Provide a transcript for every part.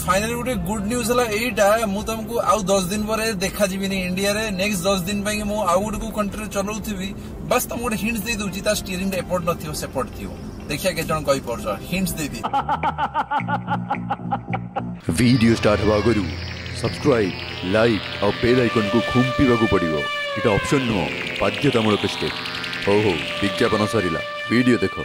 Finally गोटे good news है एटा मु तुमको आउ 10 दिन पर देखा जीविनी इंडिया रे नेक्स्ट 10 दिन पे मु आउ गोटे को कंट्री चलाउथि बस तुम गोटे हिंट्स दे दूची ता स्टीयरिंग एपोर्ट नथियो सेपोर्ट थियो देखिया के जण कहि पड़छ हिंट्स दे दी वीडियो स्टार्ट हवा गरु सब्सक्राइब लाइक और बेल आइकन को खुंपिबा को पड़िबो इटा ऑप्शन नो बाध्यतामूलक स्टेप हो विज्ञापन सरीला वीडियो देखो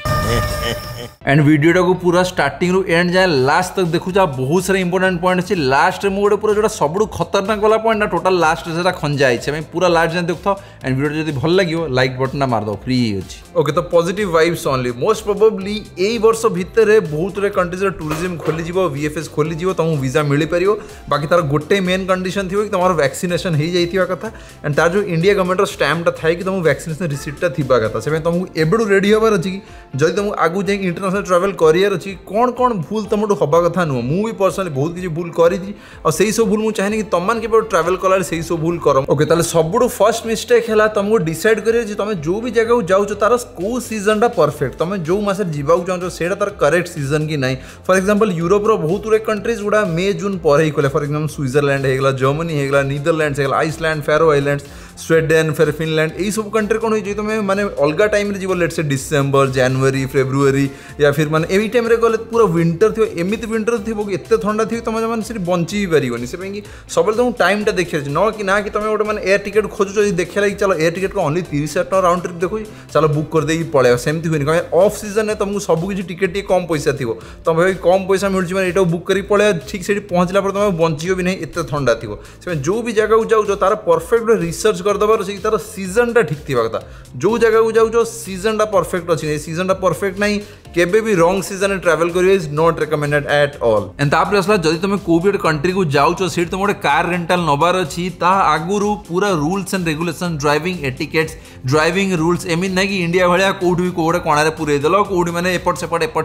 एंड वीडियो टाको पूरा स्टार्टिंग रु एंड जाए लास्ट तक देखु जा बहुत सारा इंपोर्टेंट पॉइंट अछि लास्ट में गोटे पूरा जोटा सबडू खतरनाक वाला पॉइंट ना टोटल लास्ट सेटा खंजा आइछे मैं पूरा लास्ट जान देखथो एंड वीडियो जदी भल लागियो लाइक बटन ना मार दो फ्री अछि ओके तो positive vibes only most probably एई वर्ष भितर बहुत रे कंट्रीज रे टूरिज्म खोली जीवो वीएफएस खोली जीवो तमु वीजा मिली परियो बाकी तार गोटे मेन कंडीशन थियो कि तमार वैक्सीनेशन हे जाइथिया कथा एंड तार जो इंडिया गवर्नमेंट रो स्टैम्प ता थाई कि तमु वैक्सीनेशन रिसीप्ट ता थिबा कथा से तमु एबडू रेडी होबार अछि कि जदि तुम आगु जाए इंटरनेशनल ट्रैवल करियर अच्छी कौन कौन भूल तुम हवा कथा नुह मुझे पर्सनली बहुत किसी भूल करी और सही सब भूल मुझे चाहे कि तुम के ट्रैवल कलार सही सब भूल कर ओके ताले सबुठु फर्स्ट मिस्टेक है तुमको डिसाइड करिए तुम जो भी जगह जाओ तार कौ सीजन परफेक्ट तुम जो मास जावाक चाहो से तार करेक्ट सीजन कि नहीं फॉर एग्जांपल यूरोप रो बहुत गुड़े कंट्रीज गुड़ा मे जून पर ही खोले फॉर एग्जांपल स्विट्जरलैंड है जर्मनी है नीदरलैंड्स है आइसलैंड फेरो आइलैंड्स स्वीडेन फिर फिनलैंड यही सब कंट्री कौन हो तुम मैंने अलग टाइम जीव लेट से डिसेम्बर जनवरी फेब्रुआरी या फिर माने एवी टाइम रे गले पूरा विंटर थी एमती विंटर थी कि एत ठंडा थी तुम मैंने से बंची पारनी से सब तुम टाइम टा देखिए न कि ना कि तुम गोटे मैंने एयर टिकेट खोजुच देखा लगे चलो एयर टिकेट को ओनली 30,000 टका राउंड ट्रिप देखो चलो बुक कर देगी पड़े सेमती हुए कहीं ऑफ सीजन में तुमको सबकि टिकेट टी कम पैसा थी तुम भाई कम पैसा मिलूँ मैंने यहाँ बुक कर पड़े ठीक से पहुँचला पर तुम बंचो भी नहीं एत ठंडा थी से जो भी जगह जाओ तार परफेक्ट रिसर्च करदेवर अच्छे तार सीजन टा ठीक थी कथा जो जगह को जाओ सीजन टा परफेक्ट अच्छी सीजन टा परफेक्ट नहीं केबे भी रॉन्ग सीजन ट्रैवल करियो is not recommended at all and तापर असला जदी तुम को भी कंट्री को जाउचो सीट तुम गोटे कार रेंटल नबार अछि ता आगुरु पूरा rules and regulation driving etiquettes driving rules एमिन ना कि इंडिया भलिया कोठी भी कोडे कोणारे पुरे देलो कोठी माने एपट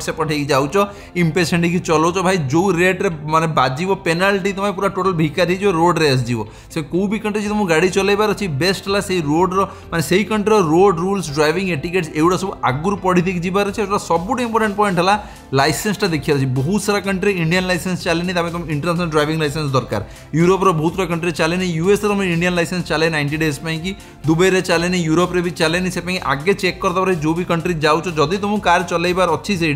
सेपट हे जाउचो इम्पेशेंट कि चलोचो भाई जो रेट रे माने बाजीवो पेनाल्टी तुम पूरा टोटल भिखारी जो रोड रे आसीजो से को भी कंट्री तुम गाड़ी चलेबार अछि बेस्ट ला से रोड रो माने सेही कंट्री रो रोड रूल्स ड्राइविंग एटिकेट्स एउडा सब आगुरु पढी देख जिबार अछि एटा सब इंपोर्टेंट पॉइंट है लाइसेंस टा देखिए बहुत सारा कंट्री इंडियन लाइसेंस चलेनी तुम इंटरनेशनल ड्राइविंग लाइसेंस दरकार यूरोप रो बहुत सारा कंट्री चलेनी यूएस रो इंडियन लाइसेंस चले 90 डेज में कि दुबई रे चलेनी यूरोप रे भी चलेनी से आगे चेक कर दबार जो भी कंट्री जाऊँ जदि तुम कार चलेबार अच्छी से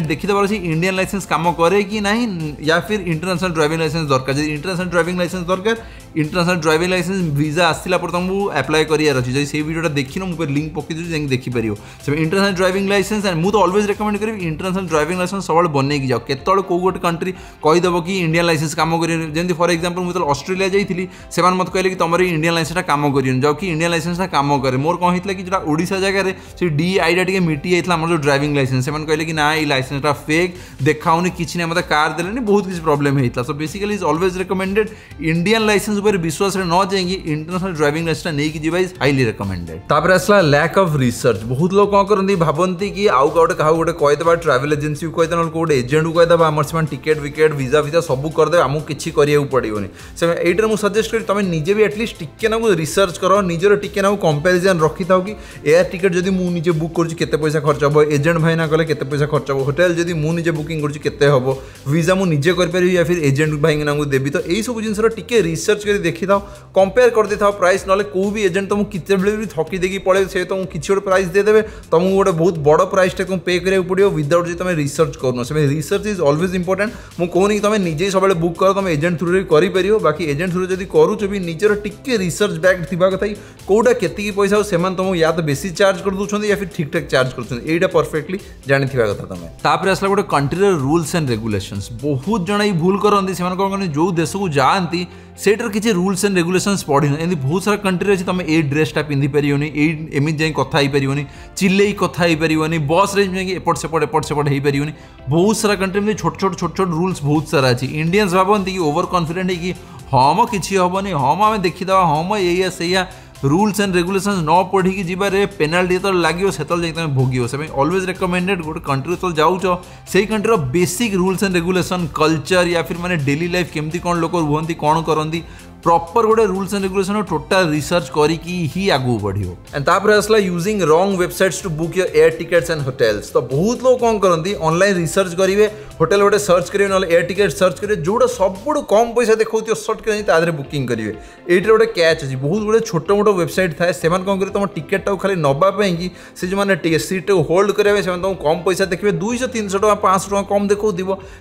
देखीदबार अच्छी इंडियन लाइसेंस काम करे कि नहीं या फिर इंटरनेशनल ड्राइविंग लाइसेंस दरकार जब इंटरनेशनल ड्राइविंग लाइसेंस दरकार इंटरनेशनल ड्राइविंग लाइसेंस वीजा आसला पर तुमको अप्लाई करार अच्छी जब से वीडियो देखिन मुझे लिंक पकई दूसरी देखिपर से इंटरनेशनल ड्राइविंग लाइसेंस एंड मुझे ऑलवेज रिकमेंड करी इंटरनेशनल ड्राइविंग लाइसेंस सब बनई जाओ केतल कौ गोटे कंट्री कहीदेव कि इंडियन लाइसेंस काम कर फॉर एग्जांपल मुझे ऑस्ट्रेलिया जाइली से मत कहले कि तुम इंडियन लाइसेंस काम कर जाओ कि इंडियन लाइसेंस काम करे मोर कौन होता कि जो ओडिशा जगह से डी आईडा टी मिटी जाता आम जो ड्राइविंग लाइसेंस से कहले कि ना ये लाइसेंस फेक देखाऊनी किसी ना मतलब कार देने बहुत किसी प्रॉब्लम होता so basically is always recommended Indian licence विश्वास न जाएंगे इंटरनेशनल ड्राइविंग लाइसेंस नहीं जी इज हाईली रिकमेंडेड तापर आसला लैक ऑफ रिसर्च बहुत लोग कौन करती भावती कि आउ गोटे क्या गोटे कहीदेवा ट्रावेल एजेंसी को कहीदे गोटे एजेंट को कहीदेवा आम से टिकेट विकेट वीजा वीजा सब करदे आमको किसी करा पड़ोनी से ये मुझे सजेस्ट करी तुम निजे भी एटलिस्ट टिके ना रिसर्च कर निजर टिके ना कंपेरिजन रखी था कि एयर टिकेट जब मुझे बुक कर पैसा खर्च हम एजेंट भाई ना कले के पैसा खर्च हम होटेल जब मुझे बुकिंग कर वीजा मुझे कर या फिर एजेंट भाई ना देवी तो यही सब जिन टिके रिसर्च कर देखी था कंपेयर कर दे था प्राइस ना कौ भी एजेंट तुमको कितने बेले भी थकी देकी पड़े से तुमको किसी गोटे प्राइस देदेवे तुमको गोटे बहुत बड़ प्राइस तुम पे करा पड़ो विदाउट जो तुम रिसर्च करनो से रिसर्च इज ऑलवेज इंपोर्टेंट मुझे कहूनी कि तुम निजे सब बुक कर तुम एजेंट थ्रू कर बाकी एजेंट थ्रू जब करुच भी निजर टिके रिसर्च बैक थी कथा कौटा के पैसा से तुमको या तो बेसी चार्ज कर दूसरा या फिर ठीक ठाक चार्ज कर परफेक्टली जानी कथा तुम तापर आसला गोटे कंट्री रूल्स एंड रेगुलेशंस बहुत जन ये भूल करती से कौन जो देश को जाती सेटर किसी रूल्स एंड रेगुलेशंस पढ़ी एमती बहुत सारा कंट्री अच्छी तुम ये ड्रेसटा पिंधि पारनी एमती जाए कथा हो पारनी चिल्ले कथा हो पारनी बस रे जाए एपट सेपट हो पारनी बहुत सारा कंट्री में छोट छोट रूल्स बहुत सारा अच्छी इंडियंस भावती कि ओवर कॉन्फिडेंट है कि हम किसी हेनी हम आम देखीद हम ये से रूल्स एंड रेगुलेशंस न पढ़ी जीवारे पेनाल्टी जो लगे से तुम भोग से ऑलवेज रिकमेंडेड गोटे कंट्री जो जाऊँ से country basic rules and regulation culture या फिर माने डेली लाइफ केमती कौन लोग रुहती कौन करती प्रॉपर गोटे rules and regulation total research करिकी ही आगू बढ़ियो। एंड तापर आसला using wrong websites to book your air tickets and hotels. तो बहुत लोग कौन करती ऑनलाइन रिसर्च करेंगे, होटेल गोटे सर्च करेंगे, ना एयर टिकट सर्च करेंगे, जोटा सब कम पैसा देखो सर्च करेंगे बुकिंग करेंगे। ये गोटे कैच अच्छी, बहुत गुड़े छोट मोट वेबसाइट थाए से कौन करेंगे तुम टिकेट टाक खाली नापी से जो सीट होल्ड करेंगे से तुमको कम पैसा देखिए 200-300 टका 500 टका कम देखो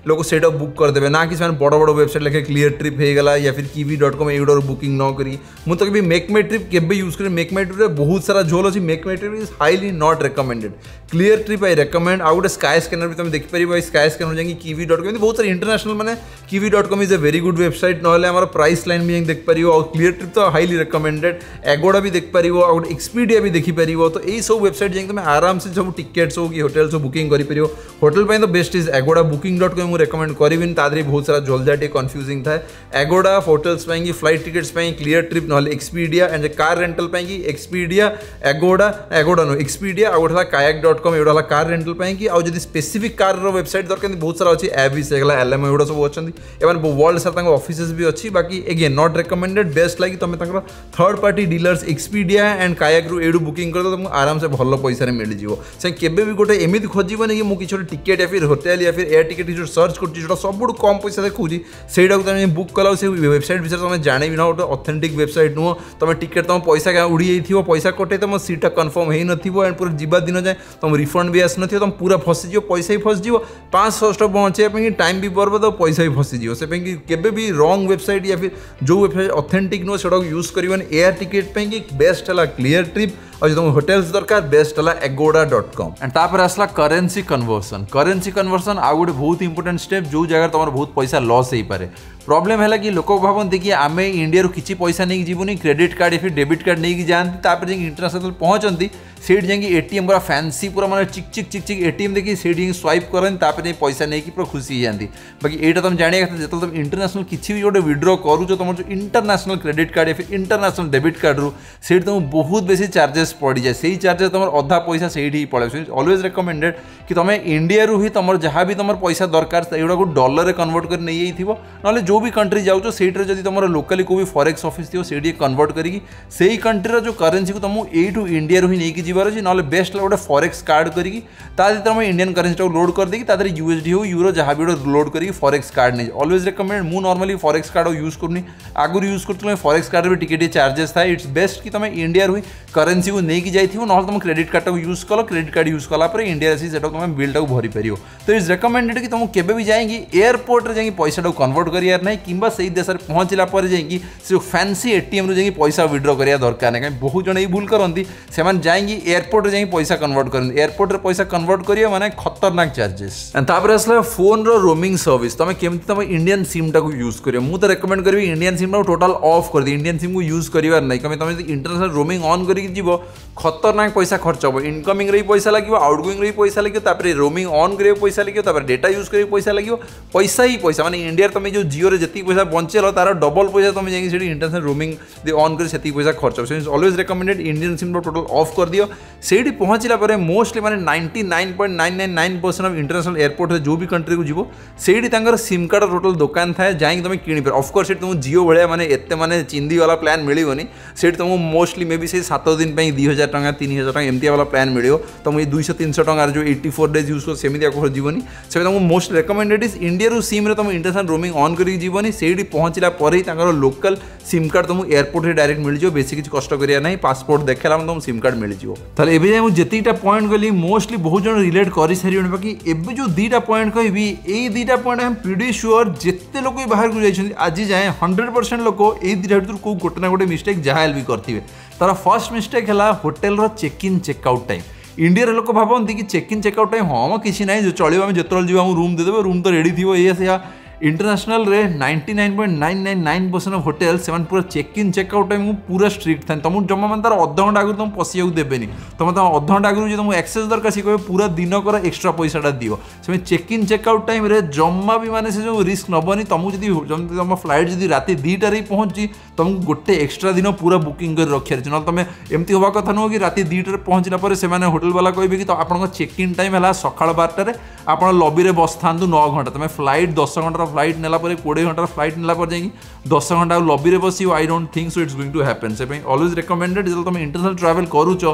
लोग से बुक करदे ना कि बड़ बड़ वेबसाइट लिखे क्लियर ट्रिप होगा या फिर kiwi.com ये बुकिंग न करी। मुझे तो मेक माई ट्रिप के यूज करें, मेक माई ट्रिप बहुत सारा झोल अच्छी, make my trip is highly not recommended. Clear trip I recommend. आउ गोटे स्काई स्कैनर भी तुम देखिपर, स्काई स्कैनर जाकि kiwi.com बहुत सारे इंटरनेशनल मैंने kiwi.com is a very good website, ना प्राइस लाइन भी देखिपर। और क्लियर ट्रिप तो हाईली रेकमेंडेड। एगोडा भी देखिपर, गोटे एक्सपीडिया भी देखिपर। तो यही सब वेबसाइट जाकि तुम आराम से सब टिकेट्स हो कि होटेल्स बुकिंग कर। होटेल पे तो बेस्ट इज एगोडा। बुकिंग.com मुझे रेकमेंड करी तादे बहुत सारा झोलझाटी कन्फ्यूजिंग था। एगोडा होटेल्स पाई, फ्लाइट टिकेट्स पाई क्लियर ट्रिप ना एक्सपीडिया, एंड कार रेंटल पाई एक्सपीडिया, एगोडा नो एक्सपीडिया, आ गोटे kayak.com ये कार रेंटल पाई। आउ जब स्पेसिफिक कार वेबसाइट दरकार बहुत सारा अच्छी एविस एलएम एगुड़ा सब अच्छा वर्ल्ड सारा ऑफिसेस भी अच्छी। बाकी एगेन नॉट रेकमेंडेड। बेस्ट लगी तुम third party dealers Expedia and Kayak रू एडू बुकिंग कर तुमको आराम से भल पैसा मिल जाए। से केबे भी गोटे एमती खोजबनी कि मुझे किसी टिकेट या फिर होटेल या फिर एयर टिकेट जो सर्च कर सब कम पैसा देखा से बुक कला से वेबसाइट विषय तुम जाने ना गोटे ऑथेंटिक वेबसाइट नुह। तुम टिकेट तुम पैसा क्या उड़ी जाइए, पैसा कटे तुम सीट कन्फर्म हो न एंड पूरा जीवा दिन जाए तुम रिफंड भी आस तुम पूरा फसीज, पैसा ही फसीज, 500 स्टॉप पहुँचे टाइम भी बर्बाद और पैसा भी फसीज। से केबे भी रॉन्ग वेबसाइट या फिर जो वेबसाइट ऑथेंटिक नुह से यूज कर। एयर टिकेट पे बेस्ट है क्लियर ट्रिप, और जो होटेल्स दरकार बेस्ट है agoda.com। एंड तापर आसला करेन्सी कन्वर्सन। करेन्सी कन्वर्सन आ गोटे बहुत इंपोर्टेंट स्टेप जो जगह तुम बहुत पैसा लॉस हो पारे। प्रॉब्लम है कि लोक भावती कि आम इंडिया किसी पैसा नहीं जीवनी, क्रेडिट कार्ड या फिर डेबिट कार्ड नहीं जाती इंटरनेशनल पहुँचती से एटीएम पूरा फैंसी पूरा माने चिक चिक चिक चिक एटीएम देखिए से स्वाइप करते पैसा नहीं पूरा खुशी जाती। बाकी यहाँ तुम जाना कहते जो तुम इंटरनेशनल किसी भी गोटे विड्रो करुच तुम जो इंटरनेशनल क्रेडिट कार्ड या फिर इंटरनेशनल डेबिट कार्ड रू से तुम बहुत बेसी चार्जेस पड़ जाए। से चार्जेस तुम अधा पैसा से ही पड़े। ऑलवेज रेकमेंडेड कि तुम इंडिया रू ही तुम जहाँ भी तुम पैसा दरकार एगुड़ा डॉलर कन्वर्ट कर नहीं जाइए, ना जो भी कंट्री जाओ से तुम लोकाली कोई भी फॉरेक्स ऑफिस थी से कन्वर्ट करी से कंट्री जो करेन्सी को तुम यू इंडिया रू ही नहीं जीवार अच्छे। ना बेस्ट गोटे फॉरेक्स कार्ड करी तुम इंडियन करेन्सी लोड कर देगी तादर यूएसडी हो यूरो जहाँ भी लोड करी फॉरेक्स कार्ड नहीं। Always recommend. मु नॉर्मली फॉरेक्स कार्ड यूज करनी, आगुरी यूज कर फॉरेक्स कार्ड भी टिके चार्जेस था। इट्स बेस्ट कि तुम इंडिया रू करेन्सी को नहीं जाइए, ना तुम क्रेडिट कार्ड को यूज कल, क्रेडिट कार्ड यूज कलापर इंडिया आसी तुम बिल टाक भरी पार। तो इट्स रेकमेंडेड कि तुम केबे भी जाएंगी एयरपोर्ट रे पैसा कन्वर्ट करार ना कि से देश में पहुँचला जो फैंसी एटीएम रू पैसा विड्रो करा दरकार नहीं। कहीं बहुत जन ये भूल करती से जाएंगे एयरपोर्ट रे पैसा कन्वर्ट कर। एयरपोर्ट रे पैसा कन्वर्ट करिए माने खतरनाक चार्जेस। तापर आसला फोन रो रोमिंग सर्विस। तुम केमती तुम इंडियन सिम टाक यूज कर। मुझे रेकमेंड करी इंडियन सिम टोटाल ऑफ कर दी। इंडियन सिम को यूज करार नहीं कहीं तुम इंटरनेशनल रोमिंग ऑन करके जीव खतरनाक पैसा खर्च हो। इनकमिंग रे पैसा लगे, आउटगोइंग रे पैसा लगे, रोमिंग ऑन करे पैसा लगे, डेटा यूज करे पैसा लगे, पैसा ही पैसा। माने इंडिया तुम जो जियो रे जी पैसा बचेल तार डबल पैसा तुम जाइए इंटरनेशनल रोमिंग ऑन कर से पैसा खर्च हो। Always recommended Indian SIM total of कर दियो। से पहुँचला मोस्टली माने 99.999% ऑफ इंटरनेशनल एयरपोर्ट जो भी कंट्री को जीव से सिम कार्ड टोटाल दुकान था जाकि तुम किपर। ऑफकोर्स तुम जियो भाया माने एते माने चिंदी वाला प्लान मिलनी से तुमको मोस्टली मे बी से 7 दिन 2000 टका 3000 टका एमती वाला प्लान मिल तुम ये 200-300 टकर जो 84 डेज यूज कर सेमती खोजनी से तुमको मोस्ट रेकमेंडेड इज इंडिया रू सिम तुम इंटरनेशनल रोमिंग ऑन करके जीवनी से पहुँचला लोकल सिम कार्ड तुमको एयरपोर्ट रे डायरेक्ट मिल जाए। बेसी किसी कष्ट करिया नहीं, पासपोर्ट देखला तुम सिम कार्ड मिल जाए। ताले एबे जाय जेतीटा पॉइंट गली मोस्टली बहुत जन रिलेट कर सारी। बाकी एबे जो दीटा पॉइंट कहबी ए दीटा पॉइंट हम प्रिटी श्योर जिते लोग बाहर को जाइछन आज जाए 100% लोक ए दीटा भीतर को गोटे ना गोटे मिस्टेक जहाँ भी करथिबे। तार फर्स्ट मिस्टेक है होटेल रो check in checkout time. India लोक भावती कि चेक इन चेकआउट टाइम हाँ किसी ना जो चलो आम जो जी रूम देदेवे, रूम तो रेडी थी ये इंटरनेशनल रे 99.999% ऑफ होटेल से पूरा चेक इन चेकआउट टाइम पूरा स्ट्रिक्ट था। तुमको जमा मान तार अध घंटा आगु तुम पशिया देवेनि। तुम अध घंटा आगु जो तुमको एक्सेस दरकार सी कहे पूरा दिन कर एक्सट्रा पैसाटा दियो। से चेक इन चेकआउट टाइम रे जमा भी माने से जो रिस्क नबनी। तुमको जदि तुम फ्लाइट जदि राति 2टार ही पहुँची तुमको गोटे एक्सट्रा दिन पूरा बुकिंग कर रखियार ना तुम एमती हवा कथा नुह कि राति 2टार पहुँचला से होटेल वाला कहे कि आप चेक इन टाइम है सकाल 12टार आप लॉबी रे बस था 9 घंटा तुम फ्लाइट 10 घंटार फ्लाइट नेला 20 घंटार फ्लाइट नेला जाकि 10 घंटा लॉबी रे बस I don't think so it's going to happen से ऑलवेज रिकमेंडेड जो तुम इंटरनेशनल ट्रैवल करूच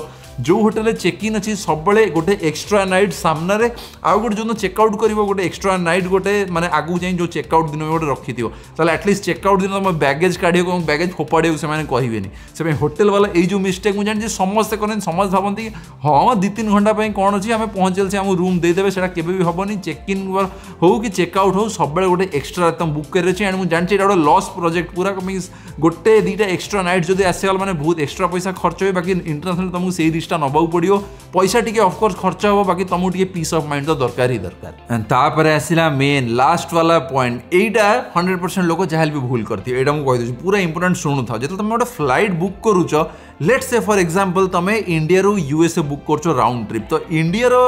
जो होटेल चेक इन अच्छी सब गोटे एक्स्ट्रा नाइट सामने आउ गोटे जो चेकआउट कर गोटे एक्स्ट्रा नाइट गोटे माने आगू जाए जो चेकआउट दिन गोटे रखी थो एटलिस्ट चेकआउट दिन तुम बैगेज काढ़ बैगेज फोपाड़े से कहे से होटेल वाला ये जो मिस्टेक मुझे जानी समस्ते करें समस्त भावती हाँ 2-3 घंटा कौन अच्छी आम पहुँचे आम रूम देदेवे से हेनी चेक इन हो कि चेकआउट हो सब गोटे एक्स्ट्रा तुम बुक कर एंड मुझे जानी गोटे लॉस प्रोजेक्ट पूरा मीन गोटे 2टा एक्स्ट्रा नाइट जब आसगला मैंने बहुत एक्स्ट्रा पैसा खर्च हो बाकी इंटरनेशनल तुमको से रिस्कटा नबाक पड़ो पैसा टी ऑफकोर्स खर्च हो बाकी तुमको टी पीस ऑफ माइंड तो दरकार ही दरकार तापर आसला मेन लास्ट वाला पॉइंट एटा 100% लोग जहाँ भी भूल करती है यहाँ मुझे कहीदे पूरा इंपोर्टेंट शुणु था जो तुम गोटे फ्लाइट बुक करुच लेट्स से फॉर एग्जांपल तुम इंडिया रू यूएसए बुक कर राउंड ट्रिप तो इंडिया रो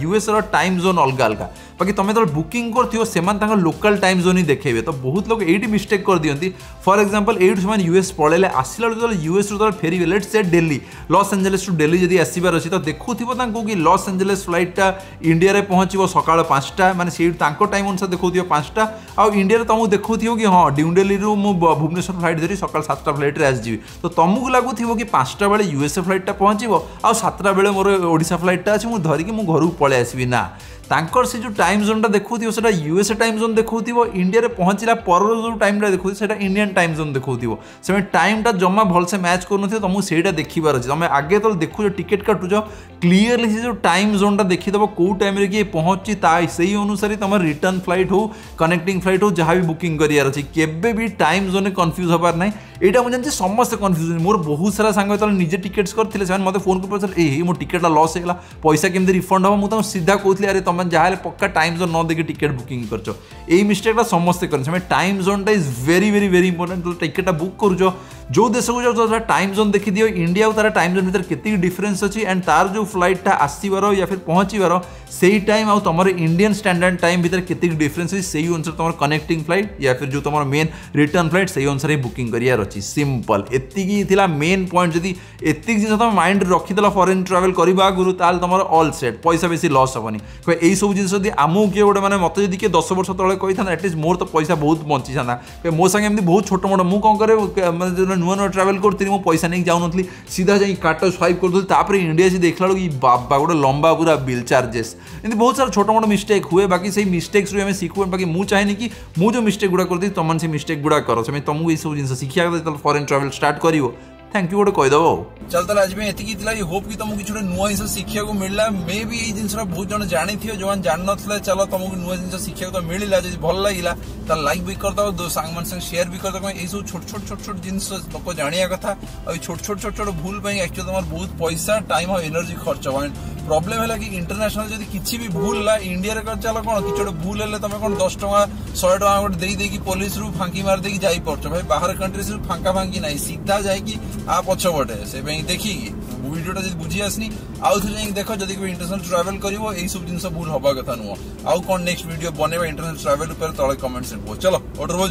यूएसए टाइम जोन अलग अलग बाकी तुम जो बुकिंग कर लोकल टाइम जोन ही देखेबे तो बहुत लोग ये मिस्टेक कर दियंती फॉर एग्जांपल ये से यूएस पड़े आसला जो यूएस रू फेरबे let's say Delhi Los Angeles to Delhi जब आसबार अच्छी तो देखुव कि लॉस एंजेलिस फ्लाइटा इंडिया रे पहुँचो सकाळ 5टा माने से टाइम अनुसार देखो 5टा आउ इंडिया तुमको देखो कि हाँ न्यू दिल्ली रू भुवनेश्वर फ्लाइट धरी सकाळ 7टा फ्लाइट आसजी तो तुमको लगुव कि 5टा बेले यूएसए फ्लाइटा पहुँचो आ 7टा बेले मोर ओडिशा फ्लाइटा अच्छी मुझे धरिकी मु घर पलि आसबि ना तांकर से जो टाइम जोनटा देखो से यूएसए टाइम जोन देखो इंडिया रे पहुँचला पर जो टाइमटा देखो से इंडियन टाइम जोन देखो से टाइमटा जमा भलसे मैच कर तुमको से देखिबार अच्छे तुम आगे तो देखो टिकेट काटुच क्लीयरली से जो टाइम जोनटा देखीदेव कौ टाइम किए पहुँची से अनुसार तुम रिटर्न फ्लाइट हो कनेक्टिंग फ्लाइट हो जहाँ भी बुकिंग करार अच्छे केबे भी टाइम जोन कन्फ्यूज हबार ना यहाँ मुझे जानते समस्त कन्फ्यूज मोर बहुत सारा सांग जो निजे टिकेट्स करते मत फोन कर पचार मो टिकेटा लॉस होगा पैसा केमती रिफंड हम मुझे सीधा कहती अरे तुम जहाँ पक्का टाइम जोन न देखिए टिकेट बुकिंग कर मिस्टेकटा समस्ते करें टाइम जोनटा is very very very important तो टिकेटा बुक करुच जो देश को जाओ टाइम जोन देखी दियो इंडिया और तार टाइम जोन भर के डिफरेंस अच्छी एंड तार जो फ्लाइटा आसबार या फिर पहुँचार से टाइम आउ तुम इंडियन स्टैंडर्ड टाइम भर के डिफरेंस अच्छी से अनुसार तुम कनेक्टिंग फ्लाइट या फिर जो तुम मेन रिटर्न फ्लाइट से अनुसार बुकिंग करार अच्छी सिंपल एति मेन पॉइंट जदि एति जिन तुम माइंड रखीदेल फॉरेन ट्रैवल करने आगुरी ताल तुम ऑल सेट पैसा बेसी लॉस हेनी यही सब जिन आमको किए गोटे मैंने मत जी 10 वर्ष तले कही था एटलिस्ट मोर तो पैसा बहुत बची था मो सागे एमती बहुत छोट मोट मुझे कौन करे नुआ नुआ ट्रावेल करी मो पैसा नहीं जाऊन सीधा जा काट स्वाइप कर इंडिया से देखला बाबा गोटे लंबा पूरा बिल चार्जेस एमती बहुत सारा छोट मोट मिस्टेक हुए बाकी से मिस्टेक्स रू शिखु बाकी मुझे चाहे कि मुझे मिस्टेक गुड़ा करती तुम से मिस्टेक गुड़ा कर तुमको ये सब जिन शिखा फॉरेन ट्रैवल स्टार्ट कर थैंक यू गोटे कहीदेव चल ताले आज में एतिकी थिला होप कि तुमको किछ नुआ जिन शिखा को मिलला मे भी ये जिन बहुत जन जानी थी जो जान नथले चलो तुमको नुआ जिन शिखा तो मिलला जदि भल लागिला त लाइक भी कर दो दो सांग मन संग शेयर भी कर दो ए सब छोट छोट जिंस लोक जानिया कथा और छोट छोट भूल पे एक्चुअली तुम बहुत पैसा टाइम और एनर्जी खर्च हो प्रॉब्लम है कि इंटरनेशनल जब किसी भी भूल ला इंडिया रे चलो कौन कि भूल है तुम कौन 10 टका 100 टका गोटे दे पुलिस रू फांकी मार दे जाई पड़छ भाई बाहर कंट्री से फांका फांकी नहीं सीधा जाए आ पछपटे से देखिए वीडियोटा जब बुझी आसनी आउ थे देख जब इंटरनेशनल ट्रैवल करिवो एई सब जिन भूल हवा कथा नुह आउ कौन नेक्स्ट वीडियो बनेबा इंटरनेशनल ट्रैवल ऊपर तले कमेंट्स रे चलो ऑर्डर हो